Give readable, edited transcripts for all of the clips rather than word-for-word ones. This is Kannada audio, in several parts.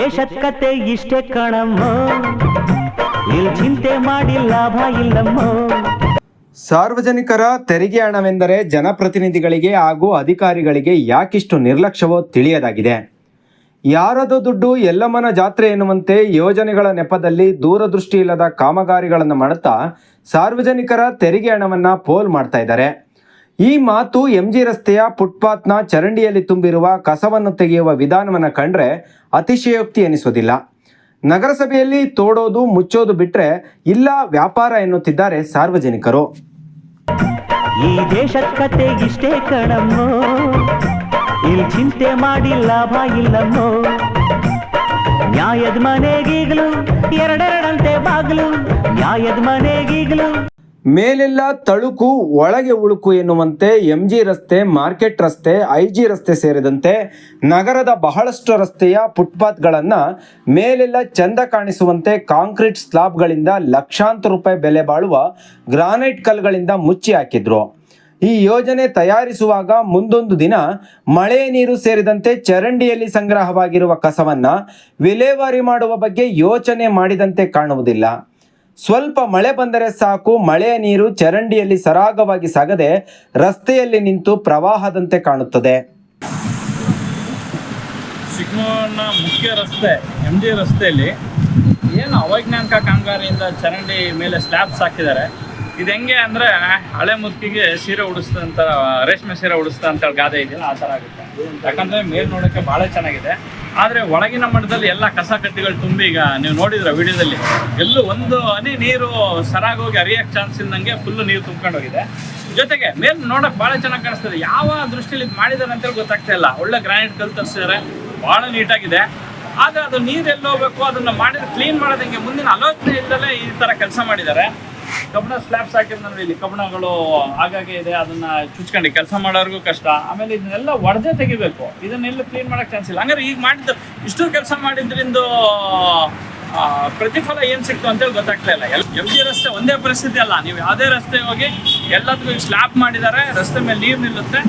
ದೇಶದ ಕತೆ ಇಷ್ಟೇ ಕಣಮ್ಮ, ಇಲ್ಲಿ ಚಿಂತೆ ಮಾಡಿ ಲಾಭ ಇಲ್ಲಮ್ಮ. ಸಾರ್ವಜನಿಕರ ತೆರಿಗೆ ಹಣವೆಂದರೆ ಜನಪ್ರತಿನಿಧಿಗಳಿಗೆ ಹಾಗೂ ಅಧಿಕಾರಿಗಳಿಗೆ ಯಾಕಿಷ್ಟು ನಿರ್ಲಕ್ಷ್ಯವೋ ತಿಳಿಯದಾಗಿದೆ. ಯಾರದೋ ದುಡ್ಡು ಎಲ್ಲಮ್ಮನ ಜಾತ್ರೆ ಎನ್ನುವಂತೆ ಯೋಜನೆಗಳ ನೆಪದಲ್ಲಿ ದೂರದೃಷ್ಟಿ ಇಲ್ಲದ ಕಾಮಗಾರಿಗಳನ್ನು ಮಾಡುತ್ತಾ ಸಾರ್ವಜನಿಕರ ತೆರಿಗೆ ಹಣವನ್ನು ಪೋಲ್ ಮಾಡ್ತಾ ಇದ್ದಾರೆ. ಈ ಮಾತು MG ರಸ್ತೆಯ ಫುಟ್ಪಾತ್ನ ಚರಂಡಿಯಲ್ಲಿ ತುಂಬಿರುವ ಕಸವನ್ನು ತೆಗೆಯುವ ವಿಧಾನವನ್ನು ಕಂಡ್ರೆ ಅತಿಶಯೋಕ್ತಿ ಎನಿಸೋದಿಲ್ಲ. ನಗರಸಭೆಯಲ್ಲಿ ತೋಡೋದು ಮುಚ್ಚೋದು ಬಿಟ್ಟರೆ ಇಲ್ಲ ವ್ಯಾಪಾರ ಎನ್ನುತ್ತಿದ್ದಾರೆ ಸಾರ್ವಜನಿಕರು. ಈ ದೇಶದ ಕತೆ ಇಷ್ಟೇ ಕಣಮ್ಮ, ಇಲ್ಲಿ ಚಿಂತೆ ಮಾಡಿ ಲಾಭ ಇಲ್ಲಮ್ಮೋ. ನ್ಯಾಯದ ಮನೆಗೀಗಲು ಎರಡೆರಡಂತೆ ಬಾಗಿಲು, ನ್ಯಾಯದ ಮನೆಗೀಗಲು. ಮೇಲೆಲ್ಲ ತಳುಕು ಒಳಗೆ ಉಳುಕು ಎನ್ನುವಂತೆ MG ರಸ್ತೆ, ಮಾರ್ಕೆಟ್ ರಸ್ತೆ, IG ರಸ್ತೆ ಸೇರಿದಂತೆ ನಗರದ ಬಹಳಷ್ಟು ರಸ್ತೆಯ ಫುಟ್ಪಾತ್ಗಳನ್ನು ಮೇಲೆಲ್ಲ ಚಂದ ಕಾಣಿಸುವಂತೆ ಕಾಂಕ್ರೀಟ್ ಸ್ಲಾಬ್ಗಳಿಂದ ಲಕ್ಷಾಂತರ ರೂಪಾಯಿ ಬೆಲೆ ಬಾಳುವ ಗ್ರಾನೈಟ್ ಕಲ್ಲುಗಳಿಂದ ಮುಚ್ಚಿ ಹಾಕಿದ್ರು. ಈ ಯೋಜನೆ ತಯಾರಿಸುವಾಗ ಮುಂದೊಂದು ದಿನ ಮಳೆಯ ನೀರು ಸೇರಿದಂತೆ ಚರಂಡಿಯಲ್ಲಿ ಸಂಗ್ರಹವಾಗಿರುವ ಕಸವನ್ನು ವಿಲೇವಾರಿ ಮಾಡುವ ಬಗ್ಗೆ ಯೋಚನೆ ಮಾಡಿದಂತೆ ಕಾಣುವುದಿಲ್ಲ. ಸ್ವಲ್ಪ ಮಳೆ ಬಂದರೆ ಸಾಕು, ಮಳೆಯ ನೀರು ಚರಂಡಿಯಲ್ಲಿ ಸರಾಗವಾಗಿ ಸಾಗದೆ ರಸ್ತೆಯಲ್ಲಿ ನಿಂತು ಪ್ರವಾಹದಂತೆ ಕಾಣುತ್ತದೆ. ಚಿಕ್ಕಮಗಳೂರಿನ ಮುಖ್ಯ ರಸ್ತೆ MG ರಸ್ತೆಯಲ್ಲಿ ಏನು ಅವೈಜ್ಞಾನಿಕ ಕಾಮಗಾರಿಯಿಂದ ಚರಂಡಿ ಮೇಲೆ ಸ್ಲ್ಯಾಬ್ಸ್ ಹಾಕಿದ್ದಾರೆ. ಇದು ಹೆಂಗೆ ಅಂದರೆ ಹಳೆ ಮುದುಕಿಗೆ ಸೀರೆ ಉಡಿಸ್ತಂತ, ರೇಷ್ಮೆ ಸೀರೆ ಉಡಿಸ್ತಾ ಅಂತ ಗಾದೆ ಇದೆಯಲ್ಲ, ಆ ಥರ ಆಗುತ್ತೆ. ಯಾಕಂದರೆ ಮೇಲೆ ನೋಡೋಕ್ಕೆ ಭಾಳ ಚೆನ್ನಾಗಿದೆ, ಆದರೆ ಒಳಗಿನ ಮಟ್ಟದಲ್ಲಿ ಎಲ್ಲ ಕಸ ಕಡ್ಡಿಗಳು ತುಂಬಿ, ಈಗ ನೀವು ನೋಡಿದ್ರೆ ವಿಡಿಯೋದಲ್ಲಿ ಎಲ್ಲೂ ಒಂದು ಹನಿ ನೀರು ಸರಾಗೋಗಿ ಹರಿಯೋಕ್ಕೆ ಚಾನ್ಸ್ ಇಲ್ದಂಗೆ ಫುಲ್ಲು ನೀರು ತುಂಬ್ಕೊಂಡು ಹೋಗಿದೆ. ಜೊತೆಗೆ ಮೇಲೆ ನೋಡೋಕೆ ಭಾಳ ಚೆನ್ನಾಗಿ ಕಾಣಿಸ್ತದೆ. ಯಾವ ದೃಷ್ಟಿಯಲ್ಲಿ ಇದು ಮಾಡಿದ್ದಾರೆ ಅಂತೇಳಿ ಗೊತ್ತಾಗ್ತಾ ಇಲ್ಲ. ಒಳ್ಳೆ ಗ್ರಾನೈಟ್ ಕಲ್ಲು ತರಿಸಿದ್ದಾರೆ, ಭಾಳ ನೀಟಾಗಿದೆ. ಆದರೆ ಅದು ನೀರು ಎಲ್ಲಿ ಹೋಗಬೇಕು, ಅದನ್ನು ಮಾಡಿದ್ರೆ ಕ್ಲೀನ್ ಮಾಡೋದಂಗೆ ಮುಂದಿನ ಆಲೋಚನೆ ಇಲ್ಲದಲ್ಲೇ ಈ ಥರ ಕೆಲಸ ಮಾಡಿದ್ದಾರೆ. ಕಬ್ಬಣ ಸ್ಲ್ಯಾಬ್ಸ್ ಹಾಕಿದ್ರೆ ನೋಡಿ, ಇಲ್ಲಿ ಕಬ್ಬಣಗಳು ಆಗಾಗೆ ಇದೆ, ಅದನ್ನ ಚುಚ್ಕೊಂಡು ಕೆಲಸ ಮಾಡೋರ್ಗೂ ಕಷ್ಟ. ಆಮೇಲೆ ಇದನ್ನೆಲ್ಲ ಒಡೆದೇ ತೆಗಿಬೇಕು, ಇದನ್ನೆಲ್ಲ ಕ್ಲೀನ್ ಮಾಡೋಕ್ಕೆ ಚಾನ್ಸ್ ಇಲ್ಲ. ಹಂಗಾರೆ ಈಗ ಮಾಡಿದ್ದು ಇಷ್ಟು ಕೆಲಸ ಮಾಡಿದ್ರಿಂದ ಪ್ರತಿಫಲ ಏನು ಸಿಕ್ತು ಅಂತೇಳಿ ಗೊತ್ತಾಗ್ತಾ ಇಲ್ಲ. MG ರಸ್ತೆ ಒಂದೇ ಪರಿಸ್ಥಿತಿ ಅಲ್ಲ, ನೀವು ಯಾವುದೇ ರಸ್ತೆ ಹೋಗಿ ಎಲ್ಲದಕ್ಕೂ ಈಗ ಸ್ಲ್ಯಾಬ್ ಮಾಡಿದ್ದಾರೆ, ರಸ್ತೆ ಮೇಲೆ ನೀರು ನಿಲ್ಲುತ್ತೆ.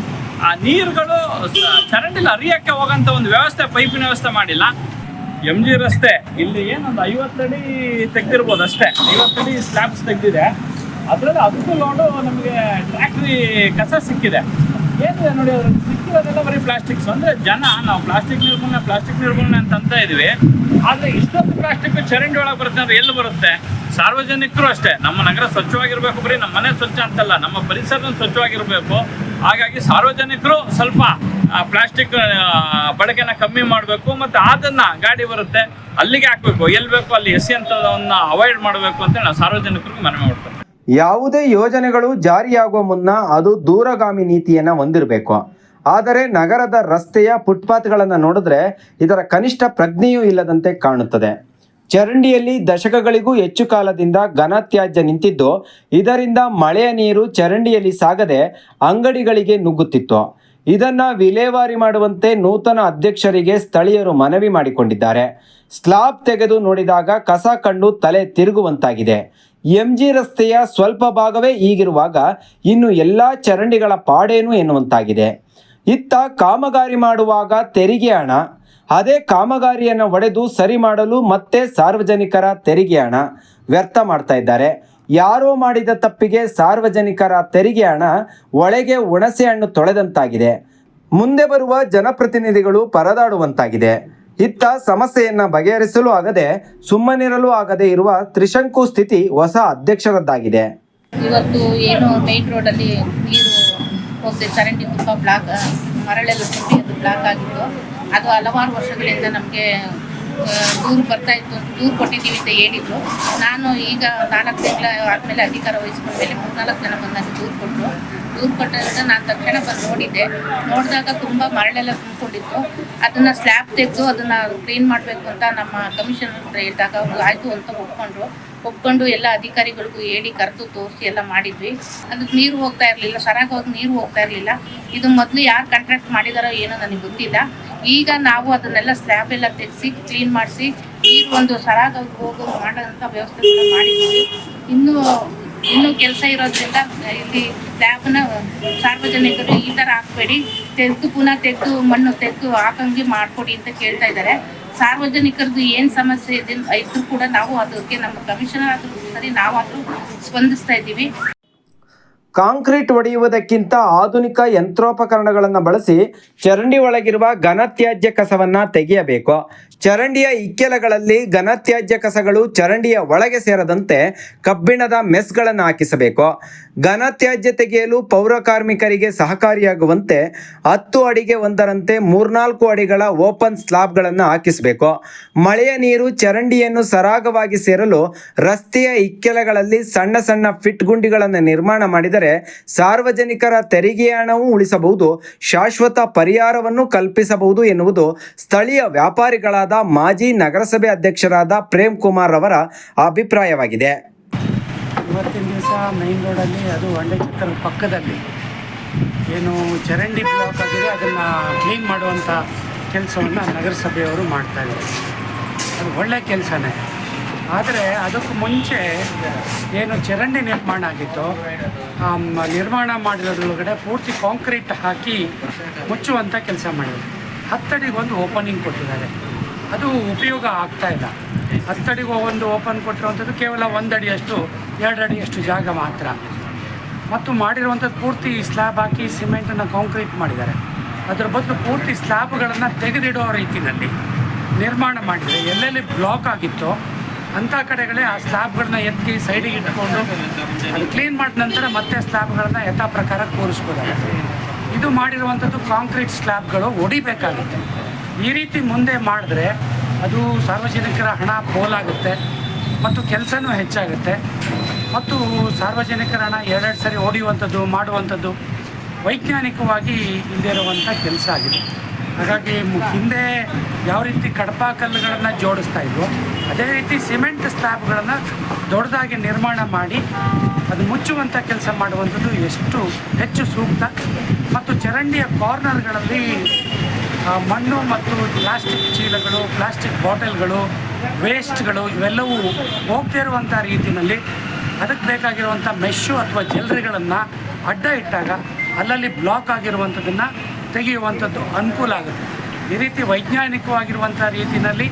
ಆ ನೀರುಗಳು ಚರಂಡಿಲಿ ಹರಿಯೋಕ್ಕೆ ಹೋಗೋಂಥ ಒಂದು ವ್ಯವಸ್ಥೆ, ಪೈಪಿನ ವ್ಯವಸ್ಥೆ ಮಾಡಿಲ್ಲ. MG ರಸ್ತೆ ಇಲ್ಲಿ ಏನೊಂದು 50 ಅಡಿ ತೆಗೆದಿರ್ಬೋದು ಅಷ್ಟೇ, 50 ಅಡಿ ಸ್ಲ್ಯಾಬ್ಸ್ ತೆಗೆದಿದೆ. ಅದರಲ್ಲಿ ಅದಕ್ಕೂ ಲೋಡು ನಮಗೆ ಟ್ರ್ಯಾಕ್ಟ್ರಿ ಕಸ ಸಿಕ್ಕಿದೆ. ಏನಿದೆ ನೋಡಿ, ಅದ್ರಲ್ಲಿ ಸಿಕ್ಕಿರೋದೆಲ್ಲ ಬರೀ ಪ್ಲಾಸ್ಟಿಕ್ಸ್. ಅಂದರೆ ಜನ ನಾವು ಪ್ಲಾಸ್ಟಿಕ್ ನಿರ್ಮೂಲನೆ ಅಂತ ಇದ್ವಿ, ಆದರೆ ಇಷ್ಟೊಂದು ಪ್ಲಾಸ್ಟಿಕ್ ಚರಂಡಿ ಒಳಗೆ ಬರುತ್ತೆ ಅಂದರೆ ಎಲ್ಲಿ ಬರುತ್ತೆ? ಸಾರ್ವಜನಿಕರು ಅಷ್ಟೇ, ನಮ್ಮ ನಗರ ಸ್ವಚ್ಛವಾಗಿರಬೇಕು, ಬರೀ ನಮ್ಮ ಮನೆ ಸ್ವಚ್ಛ ಅಂತಲ್ಲ, ನಮ್ಮ ಪರಿಸರ ಸ್ವಚ್ಛವಾಗಿರಬೇಕು. ಹಾಗಾಗಿ ಸಾರ್ವಜನಿಕರು ಸ್ವಲ್ಪ ಪ್ಲಾಸ್ಟಿಕ್ ಬಳಕೆನ ಕಮ್ಮಿ ಮಾಡಬೇಕು, ಮತ್ತು ಅದನ್ನು ಗಾಡಿ ಬರುತ್ತೆ ಅಲ್ಲಿಗೆ ಹಾಕಬೇಕು, ಎಲ್ಲಿ ಬೇಕು ಅಲ್ಲಿ ಎಸೆಯಂಥದನ್ನ ಅವಾಯ್ಡ್ ಮಾಡಬೇಕು ಅಂತ ನಾವು ಸಾರ್ವಜನಿಕರಿಗೆ ಮನವಿ ಮಾಡ್ತೇವೆ. ಯಾವುದೇ ಯೋಜನೆಗಳು ಜಾರಿಯಾಗುವ ಮುನ್ನ ಅದು ದೂರಗಾಮಿ ನೀತಿಯನ್ನು ಹೊಂದಿರಬೇಕು. ಆದರೆ ನಗರದ ರಸ್ತೆಯ ಫುಟ್ಪಾತ್ಗಳನ್ನು ನೋಡಿದ್ರೆ ಇದರ ಕನಿಷ್ಠ ಪ್ರಜ್ಞೆಯೂ ಇಲ್ಲದಂತೆ ಕಾಣುತ್ತದೆ. ಚರಂಡಿಯಲ್ಲಿ ದಶಕಗಳಿಗೂ ಹೆಚ್ಚು ಕಾಲದಿಂದ ಘನತ್ಯಾಜ್ಯ ನಿಂತಿದ್ದು, ಇದರಿಂದ ಮಳೆಯ ನೀರು ಚರಂಡಿಯಲ್ಲಿ ಸಾಗದೆ ಅಂಗಡಿಗಳಿಗೆ ನುಗ್ಗುತ್ತಿತ್ತು. ಇದನ್ನು ವಿಲೇವಾರಿ ಮಾಡುವಂತೆ ನೂತನ ಅಧ್ಯಕ್ಷರಿಗೆ ಸ್ಥಳೀಯರು ಮನವಿ ಮಾಡಿಕೊಂಡಿದ್ದಾರೆ. ಸ್ಲಾಬ್ ತೆಗೆದು ನೋಡಿದಾಗ ಕಸ ಕಂಡು ತಲೆ ತಿರುಗುವಂತಾಗಿದೆ. MG ರಸ್ತೆಯ ಸ್ವಲ್ಪ ಭಾಗವೇ ಹೀಗಿರುವಾಗ ಇನ್ನು ಎಲ್ಲ ಚರಂಡಿಗಳ ಪಾಡೇನು ಎನ್ನುವಂತಾಗಿದೆ. ಇತ್ತ ಕಾಮಗಾರಿ ಮಾಡುವಾಗ ತೆರಿಗೆ ಹಣ, ಅದೇ ಕಾಮಗಾರಿಯನ್ನು ಒಡೆದು ಸರಿ ಮಾಡಲು ಮತ್ತೆ ಸಾರ್ವಜನಿಕರ ತೆರಿಗೆ ಹಣ ವ್ಯರ್ಥ ಮಾಡ್ತಾ ಇದ್ದಾರೆ. ಯಾರೋ ಮಾಡಿದ ತಪ್ಪಿಗೆ ಸಾರ್ವಜನಿಕರ ತೆರಿಗೆ ಹಣ ಒಳಗೆ ಹುಣಸೆ ಹಣ್ಣು ತೊಳೆದಂತಾಗಿದೆ. ಮುಂದೆ ಬರುವ ಜನಪ್ರತಿನಿಧಿಗಳು ಪರದಾಡುವಂತಾಗಿದೆ. ಇತ್ತ ಸಮಸ್ಯೆಯನ್ನು ಬಗೆಹರಿಸಲು ಆಗದೆ ಸುಮ್ಮನಿರಲು ಆಗದೆ ಇರುವ ತ್ರಿಶಂಕು ಸ್ಥಿತಿ ಹೊಸ ಅಧ್ಯಕ್ಷರದ್ದಾಗಿದೆ. ಇವತ್ತು ಏನು ಮೇನ್ ರೋಡಲ್ಲಿ ನೀರು ಹೋಗ್ತದೆ, ಚರಂಡಿ ತುಂಬ ಬ್ಲಾಕ್, ಮರಳೆಲ್ಲ ತುಂಬಿ ಅದು ಬ್ಲಾಕ್ ಆಗಿತ್ತು. ಅದು ಹಲವಾರು ವರ್ಷಗಳಿಂದ ನಮಗೆ ದೂರು ಬರ್ತಾ ಇತ್ತು, ದೂರು ಕೊಟ್ಟಿದ್ದೀವಿ ಅಂತ ಹೇಳಿದ್ರು. ನಾನು ಈಗ 4 ತಿಂಗಳ ಆದಮೇಲೆ ಅಧಿಕಾರ ವಹಿಸ್ಕೊಂಡ ಮೇಲೆ 3-4 ಜನ ಬಂದು ನನಗೆ ದೂರು ಕೊಟ್ಟಂತ ನಾನು ತಕ್ಷಣ ಬಂದು ನೋಡಿದಾಗ ತುಂಬ ಮರಳೆಲ್ಲ ತುಂಬಿಕೊಂಡಿತ್ತು. ಅದನ್ನು ಸ್ಲ್ಯಾಬ್ ತೆಗೆದು ಅದನ್ನು ಕ್ಲೀನ್ ಮಾಡಬೇಕು ಅಂತ ನಮ್ಮ ಕಮಿಷನರ್ ಹತ್ರ ಹೇಳಿದಾಗ ಅವರು ಆಯಿತು ಅಂತ ಒಪ್ಕೊಂಡು ಎಲ್ಲ ಅಧಿಕಾರಿಗಳಿಗೂ ಹೇಳಿ ಕರೆದು ತೋರಿಸಿ ಎಲ್ಲ ಮಾಡಿದ್ವಿ. ಅದಕ್ಕೆ ನೀರು ಹೋಗ್ತಾ ಇರಲಿಲ್ಲ, ಸರಾಗವಾಗಿ ನೀರು ಹೋಗ್ತಾ ಇರಲಿಲ್ಲ. ಇದು ಮೊದಲು ಯಾರು ಕಾಂಟ್ರಾಕ್ಟ್ ಮಾಡಿದಾರೋ ಏನೋ ನನಗೆ ಗೊತ್ತಿಲ್ಲ. ಈಗ ನಾವು ಅದನ್ನೆಲ್ಲ ಸ್ಲ್ಯಾಬ್ ಎಲ್ಲ ತೆಗೆಸಿ ಕ್ಲೀನ್ ಮಾಡಿಸಿ ನೀರು ಒಂದು ಸರಾಗವಾಗಿ ಮಾಡೋಂಥ ವ್ಯವಸ್ಥೆ ಮಾಡಿದ್ವಿ. ಇನ್ನೂ ಕೆಲಸ ಇರೋದ್ರಿಂದ ಇಲ್ಲಿ ಸ್ಲ್ಯಾಬ್ನ ಸಾರ್ವಜನಿಕರು ಈ ಥರ ಹಾಕಬೇಡಿ, ಪುನಃ ತೆಗೆದು ಮಣ್ಣು ತೆಗೆದು ಹಾಕಂಗೆ ಮಾಡಿಕೊಡಿ ಅಂತ ಕೇಳ್ತಾ ಇದ್ದಾರೆ. ಸಾರ್ವಜನಿಕರದ್ದು ಏನು ಸಮಸ್ಯೆ ಇದ್ರೂ ಕೂಡ ನಾವು ಅದಕ್ಕೆ ನಮ್ಮ ಕಮಿಷನರ್ ಆದ್ರೂ ಸರಿ ನಾವಾದ್ರೂ ಸ್ಪಂದಿಸ್ತಾ ಇದ್ದೀವಿ. ಕಾಂಕ್ರೀಟ್ ಹೊಡೆಯುವುದಕ್ಕಿಂತ ಆಧುನಿಕ ಯಂತ್ರೋಪಕರಣಗಳನ್ನು ಬಳಸಿ ಚರಂಡಿ ಒಳಗಿರುವ ಘನತ್ಯಾಜ್ಯ ಕಸವನ್ನು ತೆಗೆಯಬೇಕು. ಚರಂಡಿಯ ಇಕ್ಕೆಲಗಳಲ್ಲಿ ಘನತ್ಯಾಜ್ಯ ಕಸಗಳು ಚರಂಡಿಯ ಒಳಗೆ ಸೇರದಂತೆ ಕಬ್ಬಿಣದ ಮೆಸ್ಗಳನ್ನು ಹಾಕಿಸಬೇಕು. ಘನತ್ಯಾಜ್ಯ ತೆಗೆಯಲು ಪೌರ ಕಾರ್ಮಿಕರಿಗೆ ಸಹಕಾರಿಯಾಗುವಂತೆ 10 ಅಡಿಗೆ ಒಂದರಂತೆ 3-4 ಅಡಿಗಳ ಓಪನ್ ಸ್ಲಾಬ್ಗಳನ್ನು ಹಾಕಿಸಬೇಕು. ಮಳೆಯ ನೀರು ಚರಂಡಿಯನ್ನು ಸರಾಗವಾಗಿ ಸೇರಲು ರಸ್ತೆಯ ಇಕ್ಕೆಲಗಳಲ್ಲಿ ಸಣ್ಣ ಸಣ್ಣ ಫಿಟ್ ಗುಂಡಿಗಳನ್ನು ನಿರ್ಮಾಣ ಮಾಡಿದರೆ ಸಾರ್ವಜನಿಕರ ತೆರಿಗೆಯ ಹಣವೂ ಉಳಿಸಬಹುದು, ಶಾಶ್ವತ ಪರಿಹಾರವನ್ನು ಕಲ್ಪಿಸಬಹುದು ಎನ್ನುವುದು ಸ್ಥಳೀಯ ವ್ಯಾಪಾರಿಗಳಾದ ಮಾಜಿ ನಗರಸಭೆ ಅಧ್ಯಕ್ಷರಾದ ಪ್ರೇಮ್ ಕುಮಾರ್ ಅವರ ಅಭಿಪ್ರಾಯವಾಗಿದೆ. ಇವತ್ತಿನ ದಿವಸ ಮೈನ್ ರೋಡಲ್ಲಿ, ಅದು ಹೊಂಡೆ ಚಿತ್ರದ ಪಕ್ಕದಲ್ಲಿ ಏನು ಚರಂಡಿ ಬ್ಲಾಕ್ ಆಗಿದೆ ಅದನ್ನು ಕ್ಲೀನ್ ಮಾಡುವಂಥ ಕೆಲಸವನ್ನು ನಗರಸಭೆಯವರು ಮಾಡ್ತಾಯಿದ್ದಾರೆ. ಅದು ಒಳ್ಳೆಯ ಕೆಲಸನೇ. ಆದರೆ ಅದಕ್ಕೂ ಮುಂಚೆ ಏನು ಚರಂಡಿ ನಿರ್ಮಾಣ ಆಗಿತ್ತು, ನಿರ್ಮಾಣ ಮಾಡಿರೋದ್ರೊಳಗಡೆ ಪೂರ್ತಿ ಕಾಂಕ್ರೀಟ್ ಹಾಕಿ ಮುಚ್ಚುವಂಥ ಕೆಲಸ ಮಾಡಿದ್ದಾರೆ. 10 ಅಡಿಗೊಂದು ಓಪನಿಂಗ್ ಕೊಟ್ಟಿದ್ದಾರೆ. ಅದು ಉಪಯೋಗ ಆಗ್ತಾಯಿಲ್ಲ. 10 ಅಡಿಗೆ ಒಂದು ಓಪನ್ ಕೊಟ್ಟಿರುವಂಥದ್ದು ಕೇವಲ 1 ಅಡಿಯಷ್ಟು 2 ಅಡಿಯಷ್ಟು ಜಾಗ ಮಾತ್ರ. ಮತ್ತು ಮಾಡಿರುವಂಥದ್ದು ಪೂರ್ತಿ ಸ್ಲ್ಯಾಬ್ ಹಾಕಿ ಸಿಮೆಂಟನ್ನು ಕಾಂಕ್ರೀಟ್ ಮಾಡಿದ್ದಾರೆ. ಅದರ ಬದಲು ಪೂರ್ತಿ ಸ್ಲ್ಯಾಬ್ಗಳನ್ನು ತೆಗೆದಿಡೋ ರೀತಿಯಲ್ಲಿ ನಿರ್ಮಾಣ ಮಾಡಿದರೆ ಎಲ್ಲೆಲ್ಲಿ ಬ್ಲಾಕ್ ಆಗಿತ್ತೋ ಅಂಥ ಕಡೆಗಳೇ ಆ ಸ್ಲ್ಯಾಬ್ಗಳನ್ನ ಎತ್ತಿ ಸೈಡಿಗೆ ಇಟ್ಕೊಂಡು ಅದು ಕ್ಲೀನ್ ಮಾಡಿದ ನಂತರ ಮತ್ತೆ ಸ್ಲ್ಯಾಬ್ಗಳನ್ನು ಯಥಾ ಪ್ರಕಾರ ಕೂರಿಸ್ಬೋದಾಗುತ್ತೆ. ಇದು ಮಾಡಿರುವಂಥದ್ದು ಕಾಂಕ್ರೀಟ್ ಸ್ಲ್ಯಾಬ್ಗಳು ಹೊಡಿಬೇಕಾಗುತ್ತೆ. ಈ ರೀತಿ ಮುಂದೆ ಮಾಡಿದ್ರೆ ಅದು ಸಾರ್ವಜನಿಕರ ಹಣ ಪೋಲಾಗುತ್ತೆ ಮತ್ತು ಕೆಲಸನೂ ಹೆಚ್ಚಾಗುತ್ತೆ. ಮತ್ತು ಸಾರ್ವಜನಿಕರ ಹಣ 2 ಸರಿ ಹೊಡೆಯುವಂಥದ್ದು ಮಾಡುವಂಥದ್ದು ವೈಜ್ಞಾನಿಕವಾಗಿ ಇಲ್ಲದಿರುವಂಥ ಕೆಲಸ ಆಗಿದೆ. ಹಾಗಾಗಿ ಹಿಂದೆ ಯಾವ ರೀತಿ ಕಡಪ ಕಲ್ಲುಗಳನ್ನು ಜೋಡಿಸ್ತಾ ಇದ್ವೋ ಅದೇ ರೀತಿ ಸಿಮೆಂಟ್ ಸ್ಲ್ಯಾಬ್ಗಳನ್ನು ದೊಡ್ಡದಾಗಿ ನಿರ್ಮಾಣ ಮಾಡಿ ಅದು ಮುಚ್ಚುವಂಥ ಕೆಲಸ ಮಾಡುವಂಥದ್ದು ಎಷ್ಟು ಹೆಚ್ಚು ಸೂಕ್ತ. ಮತ್ತು ಚರಂಡಿಯ ಕಾರ್ನರ್ಗಳಲ್ಲಿ ಮಣ್ಣು ಮತ್ತು ಪ್ಲಾಸ್ಟಿಕ್ ಚೀಲಗಳು, ಪ್ಲಾಸ್ಟಿಕ್ ಬಾಟಲ್ಗಳು, ವೇಸ್ಟ್ಗಳು ಇವೆಲ್ಲವೂ ಹೋಗದೇ ಇರುವಂಥ ರೀತಿಯಲ್ಲಿ ಅದಕ್ಕೆ ಬೇಕಾಗಿರುವಂಥ ಮೆಶ್ಶು ಅಥವಾ ಜಲ್ರಿಗಳನ್ನು ಅಡ್ಡ ಇಟ್ಟಾಗ ಅಲ್ಲಲ್ಲಿ ಬ್ಲಾಕ್ ಆಗಿರುವಂಥದ್ದನ್ನು ತೆಗೆಯುವಂಥದ್ದು ಅನುಕೂಲ ಆಗುತ್ತೆ. ಈ ರೀತಿ ವೈಜ್ಞಾನಿಕವಾಗಿರುವಂಥ ರೀತಿಯಲ್ಲಿ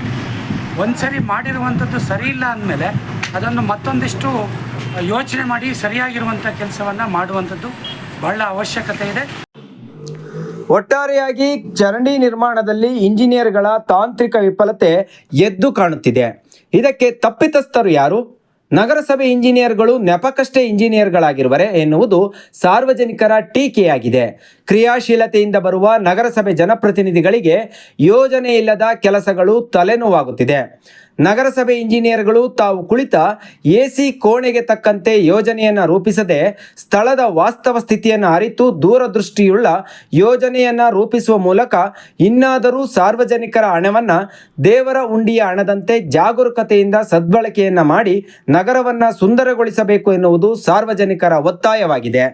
ಒಂದು ಸರಿ ಮಾಡಿರುವಂಥದ್ದು ಸರಿ ಇಲ್ಲ ಅಂದಮೇಲೆ ಅದನ್ನು ಮತ್ತೊಂದಿಷ್ಟು ಯೋಚನೆ ಮಾಡಿ ಸರಿಯಾಗಿರುವಂಥ ಕೆಲಸವನ್ನು ಮಾಡುವಂಥದ್ದು ಬಹಳ ಅವಶ್ಯಕತೆ ಇದೆ. ಒಟ್ಟಾರೆಯಾಗಿ ಚರಂಡಿ ನಿರ್ಮಾಣದಲ್ಲಿ ಇಂಜಿನಿಯರ್ಗಳ ತಾಂತ್ರಿಕ ವಿಫಲತೆ ಎದ್ದು ಕಾಣುತ್ತಿದೆ. ಇದಕ್ಕೆ ತಪ್ಪಿತಸ್ಥರು ಯಾರು? ನಗರಸಭೆ ಇಂಜಿನಿಯರ್ಗಳು ನೆಪಕಷ್ಟೇ ಇಂಜಿನಿಯರ್ಗಳಾಗಿರುವರೆ ಎನ್ನುವುದು ಸಾರ್ವಜನಿಕರ ಟೀಕೆಯಾಗಿದೆ. ಕ್ರಿಯಾಶೀಲತೆಯಿಂದ ಬರುವ ನಗರಸಭೆ ಜನಪ್ರತಿನಿಧಿಗಳಿಗೆ ಯೋಜನೆ ಇಲ್ಲದ ಕೆಲಸಗಳು ತಲೆನೋವಾಗುತ್ತಿದೆ. ನಗರಸಭೆ ಇಂಜಿನಿಯರ್ಗಳು ತಾವು ಕುಳಿತ AC ಕೋಣೆಗೆ ತಕ್ಕಂತೆ ಯೋಜನೆಯನ್ನು ರೂಪಿಸದೆ ಸ್ಥಳದ ವಾಸ್ತವ ಸ್ಥಿತಿಯನ್ನು ಅರಿತು ದೂರದೃಷ್ಟಿಯುಳ್ಳ ಯೋಜನೆಯನ್ನು ರೂಪಿಸುವ ಮೂಲಕ ಇನ್ನಾದರೂ ಸಾರ್ವಜನಿಕರ ಹಣವನ್ನು ದೇವರ ಉಂಡಿಯ ಹಣದಂತೆ ಜಾಗರೂಕತೆಯಿಂದ ಸದ್ಬಳಕೆಯನ್ನು ಮಾಡಿ ನಗರವನ್ನು ಸುಂದರಗೊಳಿಸಬೇಕು ಎನ್ನುವುದು ಸಾರ್ವಜನಿಕರ ಒತ್ತಾಯವಾಗಿದೆ.